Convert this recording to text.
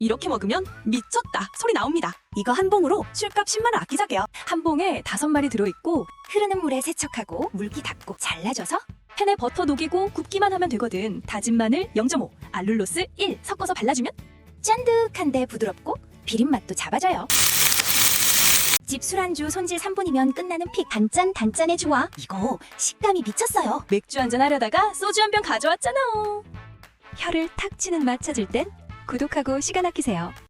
이렇게 먹으면 미쳤다 소리 나옵니다. 이거 한 봉으로 술값 10만 원 아끼자게요. 한 봉에 5마리 들어있고 흐르는 물에 세척하고 물기 닦고 잘라줘서 팬에 버터 녹이고 굽기만 하면 되거든. 다진 마늘 0.5, 알룰로스 1 섞어서 발라주면 짠득한데 부드럽고 비린맛도 잡아줘요. 집 술안주 손질 3분이면 끝나는 픽. 단짠의 조화. 이거 식감이 미쳤어요. 맥주 한잔 하려다가 소주 한 병 가져왔잖아. 혀를 탁 치는 맛 찾을 땐 구독하고 시간 아끼세요.